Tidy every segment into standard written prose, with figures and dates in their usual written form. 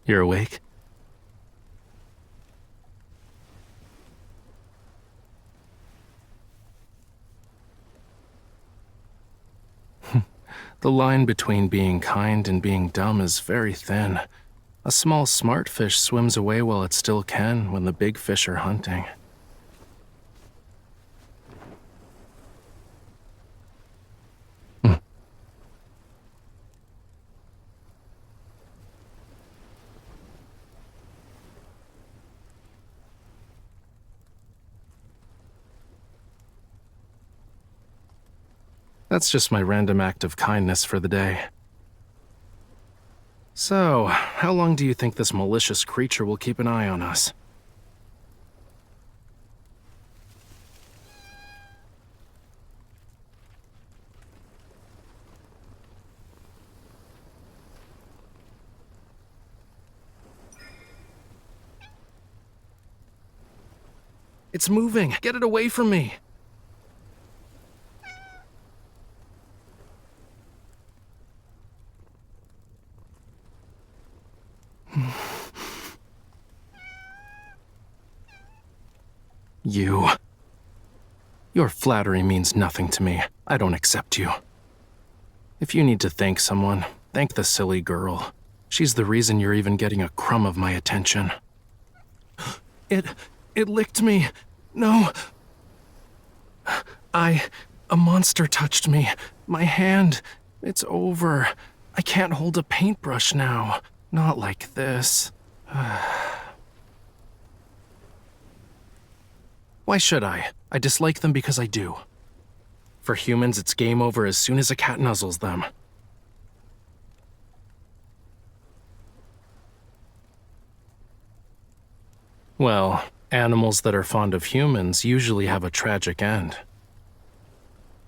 You're awake? The line between being kind and being dumb is very thin. A small smart fish swims away while it still can when the big fish are hunting. That's just my random act of kindness for the day. So, how long do you think this malicious creature will keep an eye on us? It's moving! Get it away from me! You. Your flattery means nothing to me. I don't accept you. If you need to thank someone, thank the silly girl. She's the reason you're even getting a crumb of my attention. It licked me. No. A monster touched me. My hand. It's over. I can't hold a paintbrush now. Not like this. Why should I? I dislike them because I do. For humans, it's game over as soon as a cat nuzzles them. Well, animals that are fond of humans usually have a tragic end.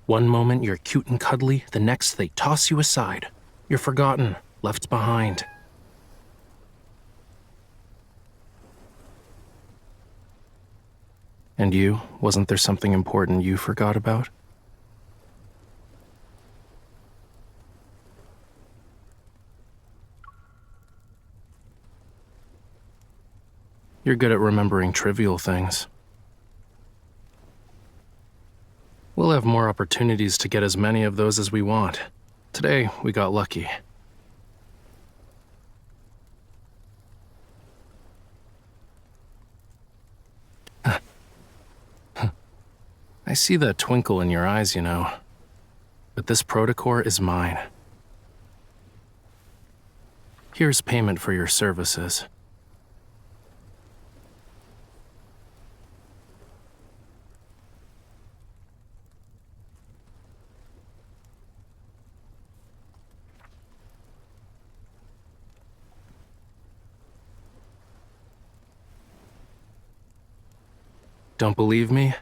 One moment you're cute and cuddly, the next they toss you aside. You're forgotten, left behind. And you? Wasn't there something important you forgot about? You're good at remembering trivial things. We'll have more opportunities to get as many of those as we want. Today, we got lucky. I see that twinkle in your eyes, you know. But this protocore is mine. Here's payment for your services. Don't believe me?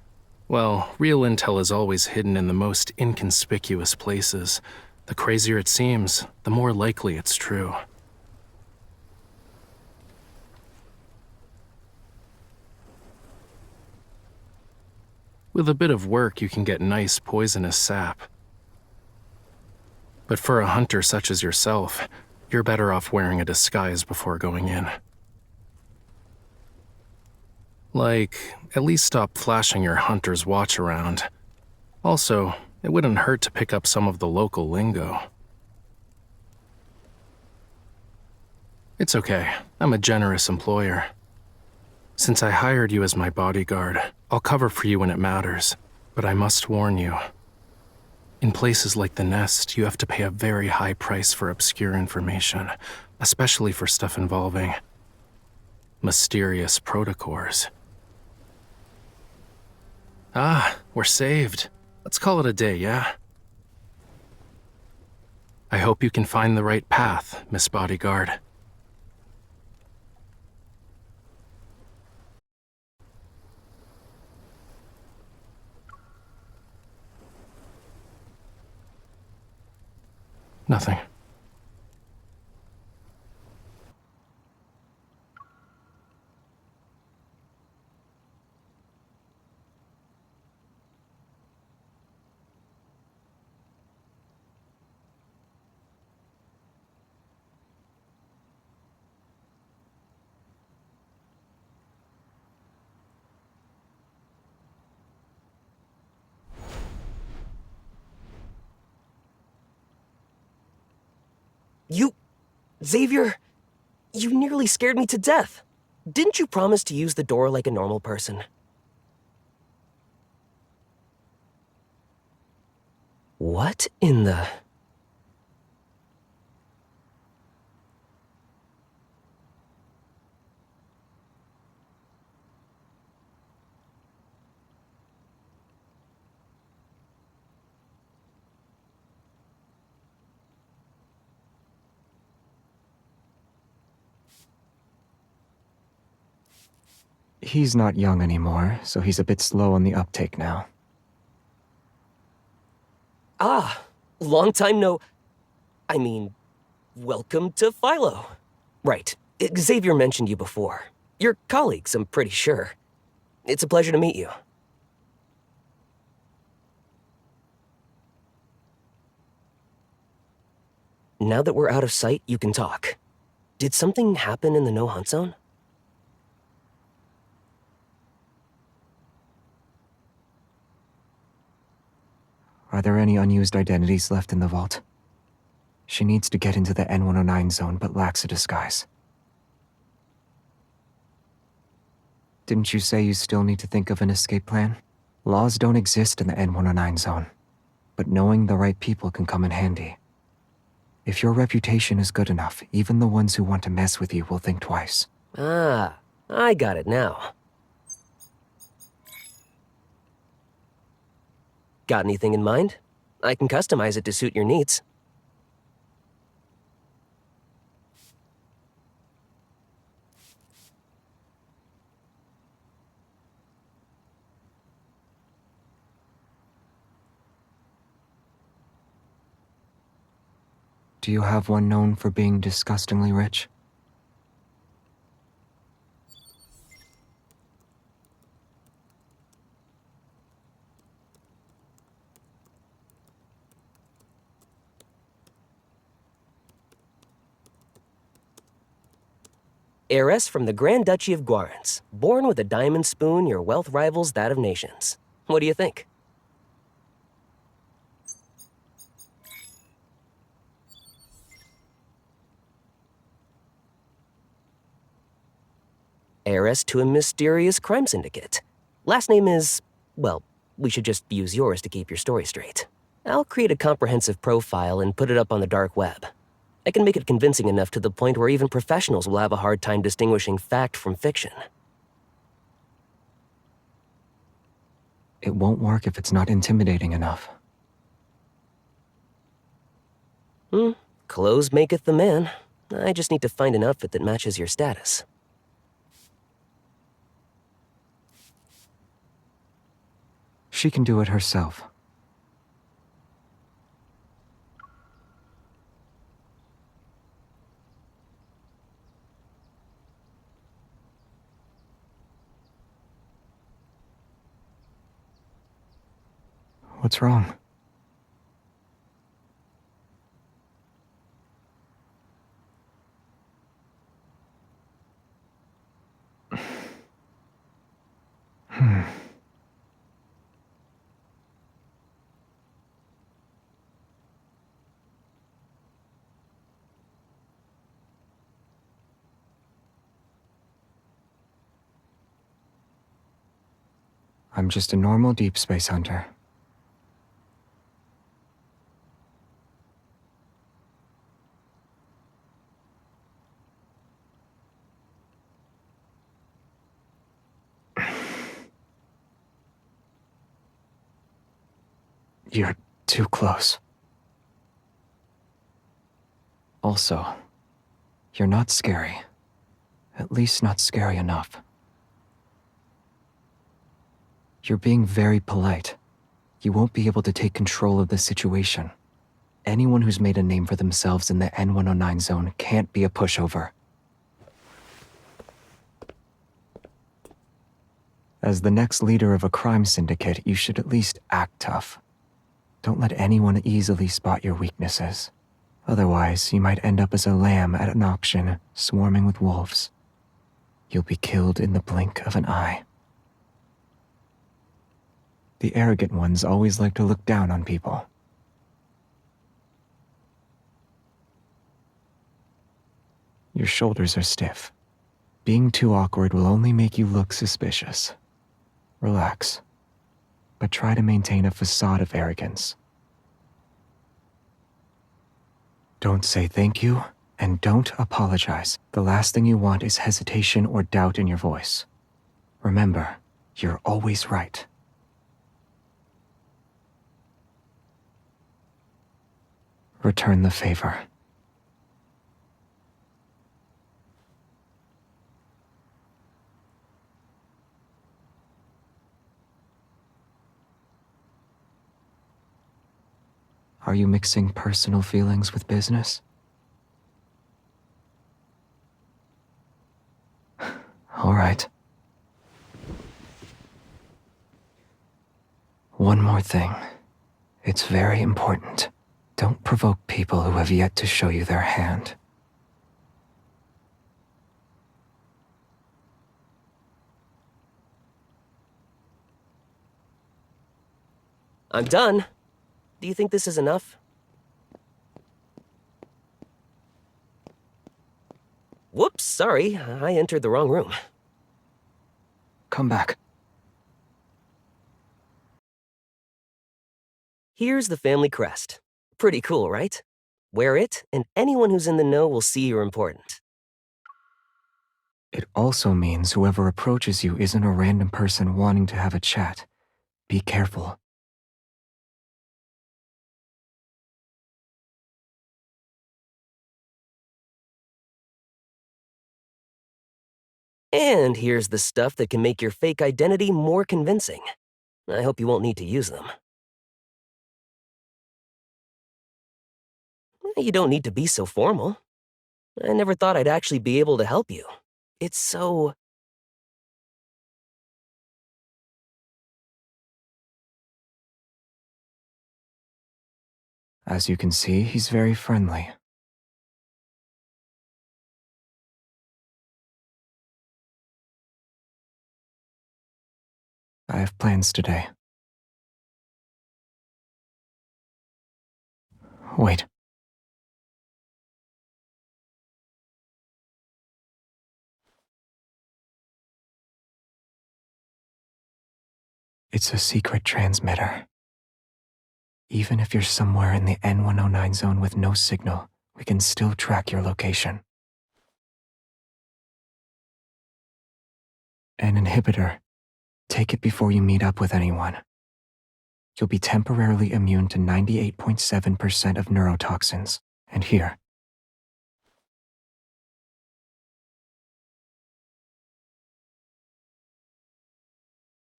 Well, real intel is always hidden in the most inconspicuous places. The crazier it seems, the more likely it's true. With a bit of work, you can get nice, poisonous sap. But for a hunter such as yourself, you're better off wearing a disguise before going in. Like, at least stop flashing your hunter's watch around. Also, it wouldn't hurt to pick up some of the local lingo. It's okay. I'm a generous employer. Since I hired you as my bodyguard, I'll cover for you when it matters. But I must warn you. In places like the Nest, you have to pay a very high price for obscure information, especially for stuff involving mysterious protocores. Ah, we're saved. Let's call it a day, yeah? I hope you can find the right path, Miss Bodyguard. Nothing. You... Xavier, you nearly scared me to death. Didn't you promise to use the door like a normal person? What in the... He's not young anymore, so he's a bit slow on the uptake now. Ah, long time no... I mean, welcome to Philo. Right, Xavier mentioned you before. You're colleagues, I'm pretty sure. It's a pleasure to meet you. Now that we're out of sight, you can talk. Did something happen in the no-hunt zone? Are there any unused identities left in the vault? She needs to get into the N109 zone but lacks a disguise. Didn't you say you still need to think of an escape plan? Laws don't exist in the N109 zone, but knowing the right people can come in handy. If your reputation is good enough, even the ones who want to mess with you will think twice. Ah, I got it now. Got anything in mind? I can customize it to suit your needs. Do you have one known for being disgustingly rich? Heiress from the Grand Duchy of Guarens. Born with a diamond spoon, your wealth rivals that of nations. What do you think? Heiress to a mysterious crime syndicate. Last name is... well, we should just use yours to keep your story straight. I'll create a comprehensive profile and put it up on the dark web. I can make it convincing enough to the point where even professionals will have a hard time distinguishing fact from fiction. It won't work if it's not intimidating enough. Clothes maketh the man. I just need to find an outfit that matches your status. She can do it herself. What's wrong? I'm just a normal deep space hunter. You're too close. Also, you're not scary. At least not scary enough. You're being very polite. You won't be able to take control of the situation. Anyone who's made a name for themselves in the N109 zone can't be a pushover. As the next leader of a crime syndicate, you should at least act tough. Don't let anyone easily spot your weaknesses. Otherwise, you might end up as a lamb at an auction, swarming with wolves. You'll be killed in the blink of an eye. The arrogant ones always like to look down on people. Your shoulders are stiff. Being too awkward will only make you look suspicious. Relax, but try to maintain a facade of arrogance. Don't say thank you, and don't apologize. The last thing you want is hesitation or doubt in your voice. Remember, you're always right. Return the favor. Are you mixing personal feelings with business? All right. One more thing. It's very important. Don't provoke people who have yet to show you their hand. I'm done. Do you think this is enough? Whoops, sorry. I entered the wrong room. Come back. Here's the family crest. Pretty cool, right? Wear it, and anyone who's in the know will see you're important. It also means whoever approaches you isn't a random person wanting to have a chat. Be careful. And here's the stuff that can make your fake identity more convincing. I hope you won't need to use them. You don't need to be so formal. I never thought I'd actually be able to help you. It's so... As you can see, he's very friendly. I have plans today. Wait. It's a secret transmitter. Even if you're somewhere in the N109 zone with no signal, we can still track your location. An inhibitor. Take it before you meet up with anyone. You'll be temporarily immune to 98.7% of neurotoxins. And here.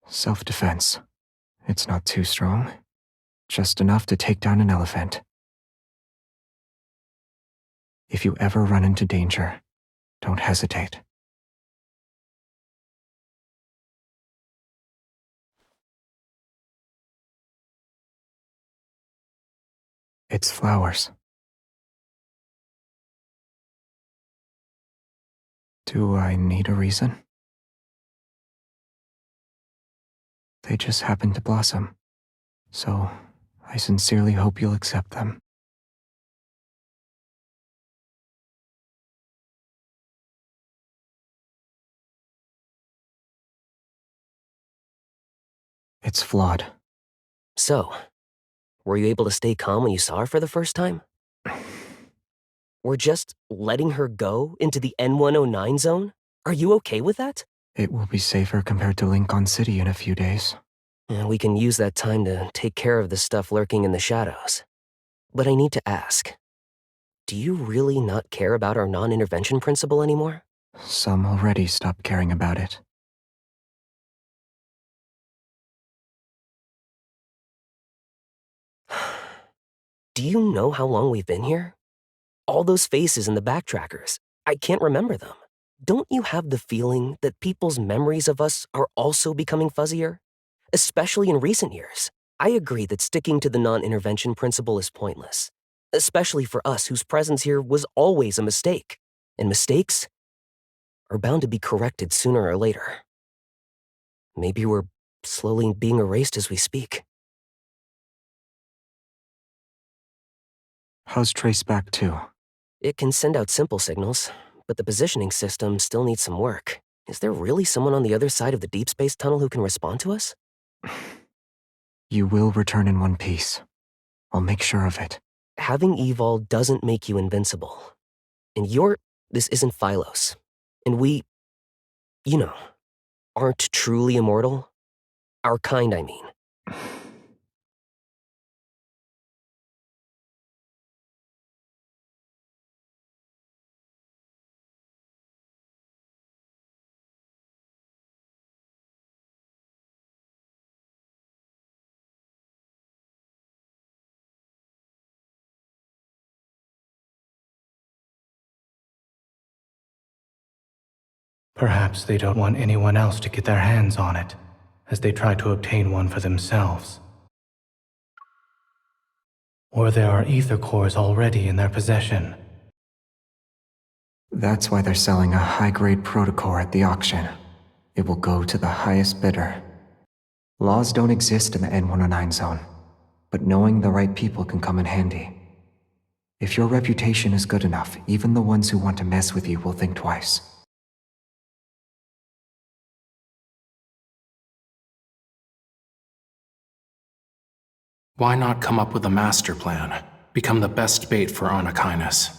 Self-defense. It's not too strong. Just enough to take down an elephant. If you ever run into danger, don't hesitate. It's flowers. Do I need a reason? They just happen to blossom, so I sincerely hope you'll accept them. It's flawed. So, were you able to stay calm when you saw her for the first time? We're just letting her go into the N109 zone? Are you okay with that? It will be safer compared to Lincoln City in a few days. And we can use that time to take care of the stuff lurking in the shadows. But I need to ask, do you really not care about our non-intervention principle anymore? Some already stopped caring about it. Do you know how long we've been here? All those faces in the backtrackers, I can't remember them. Don't you have the feeling that people's memories of us are also becoming fuzzier? Especially in recent years. I agree that sticking to the non-intervention principle is pointless, especially for us whose presence here was always a mistake. And mistakes are bound to be corrected sooner or later. Maybe we're slowly being erased as we speak. How's Trace back too? It can send out simple signals, but the positioning system still needs some work. Is there really someone on the other side of the deep space tunnel who can respond to us? You will return in one piece. I'll make sure of it. Having Evol doesn't make you invincible. And this isn't Phylos. And we, aren't truly immortal. Our kind, I mean. Perhaps they don't want anyone else to get their hands on it, as they try to obtain one for themselves. Or there are ether cores already in their possession. That's why they're selling a high-grade protocore at the auction. It will go to the highest bidder. Laws don't exist in the N109 zone, but knowing the right people can come in handy. If your reputation is good enough, even the ones who want to mess with you will think twice. Why not come up with a master plan? Become the best bait for Arnakinus.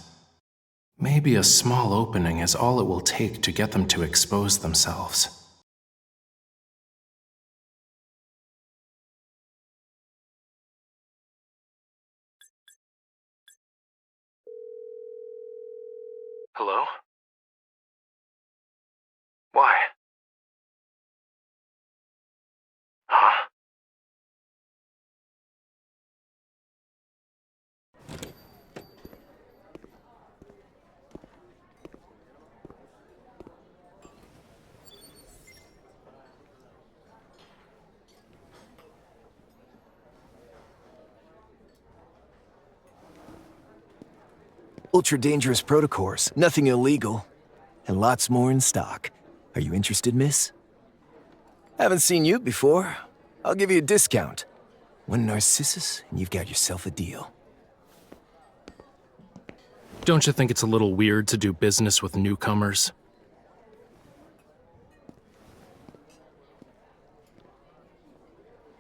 Maybe a small opening is all it will take to get them to expose themselves. Hello? Why? Huh? Ultra-dangerous protocores, nothing illegal. And lots more in stock. Are you interested, miss? Haven't seen you before. I'll give you a discount. One Narcissus, and you've got yourself a deal. Don't you think it's a little weird to do business with newcomers?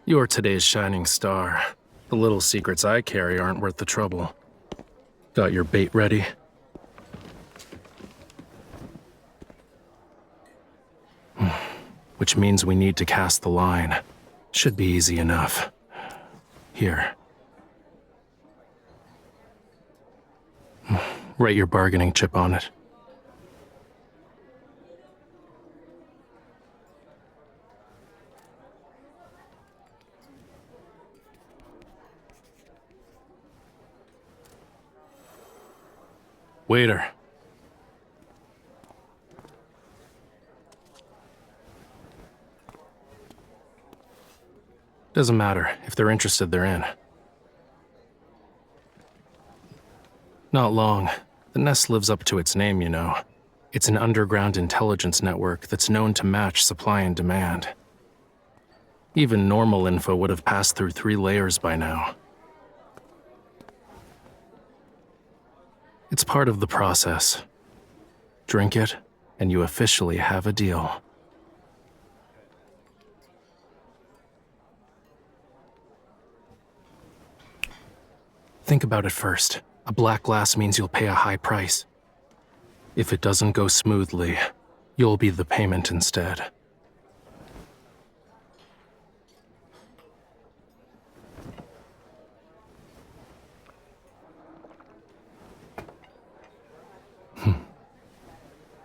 You're today's shining star. The little secrets I carry aren't worth the trouble. Got your bait ready? Which means we need to cast the line. Should be easy enough. Here. Write your bargaining chip on it. Waiter. Doesn't matter. If they're interested, they're in. Not long. The nest lives up to its name, you know. It's an underground intelligence network that's known to match supply and demand. Even normal info would have passed through 3 layers by now. It's part of the process. Drink it, and you officially have a deal. Think about it first. A black glass means you'll pay a high price. If it doesn't go smoothly, you'll be the payment instead.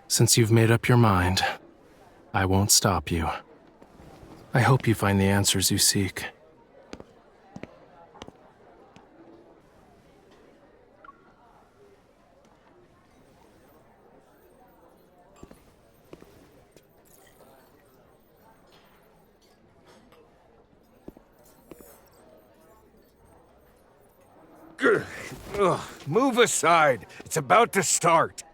Since you've made up your mind, I won't stop you. I hope you find the answers you seek. Ugh, move aside. It's about to start.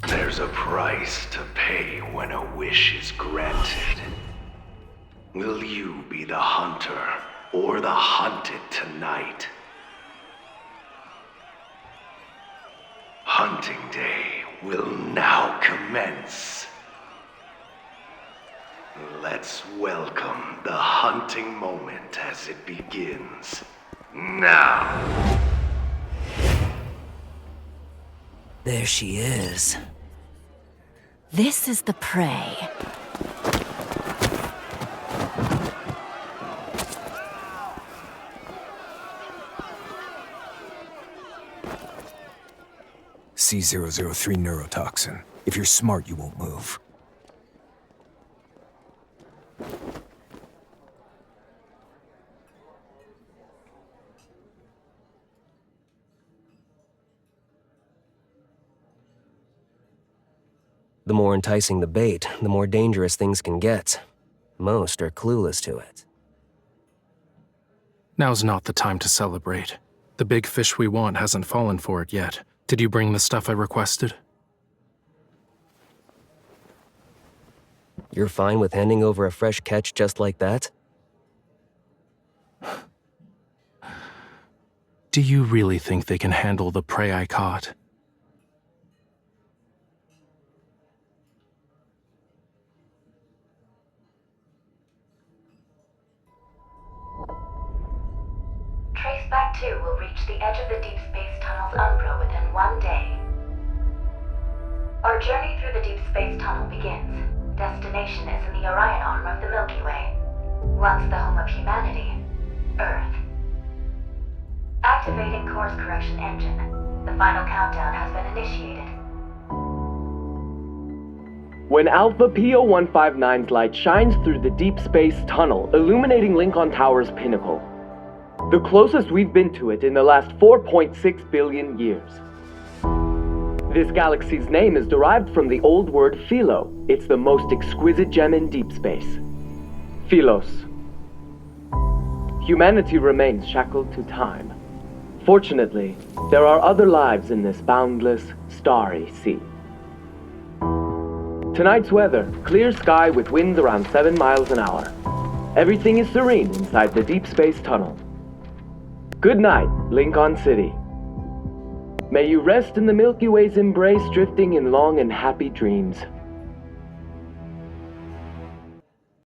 There's a price to pay when a wish is granted. Will you be the hunter or the hunted tonight? Hunting day will now commence. Let's welcome the hunting moment as it begins. Now! There she is. This is the prey. C003 neurotoxin. If you're smart, you won't move. The more enticing the bait, the more dangerous things can get. Most are clueless to it. Now's not the time to celebrate. The big fish we want hasn't fallen for it yet. Did you bring the stuff I requested? You're fine with handing over a fresh catch just like that? Do you really think they can handle the prey I caught? Traceback 2 will reach the edge of the Deep Space Tunnel's umbra within 1 day. Our journey through the Deep Space Tunnel begins. Destination is in the Orion arm of the Milky Way. Once the home of humanity, Earth. Activating course correction engine. The final countdown has been initiated. When Alpha PO-159's light shines through the Deep Space Tunnel, illuminating Lincoln Tower's pinnacle. The closest we've been to it in the last 4.6 billion years. This galaxy's name is derived from the old word philo. It's the most exquisite gem in deep space. Philos. Humanity remains shackled to time. Fortunately, there are other lives in this boundless, starry sea. Tonight's weather, clear sky with winds around 7 miles an hour. Everything is serene inside the Deep Space Tunnel. Good night, Lincoln City. May you rest in the Milky Way's embrace, drifting in long and happy dreams.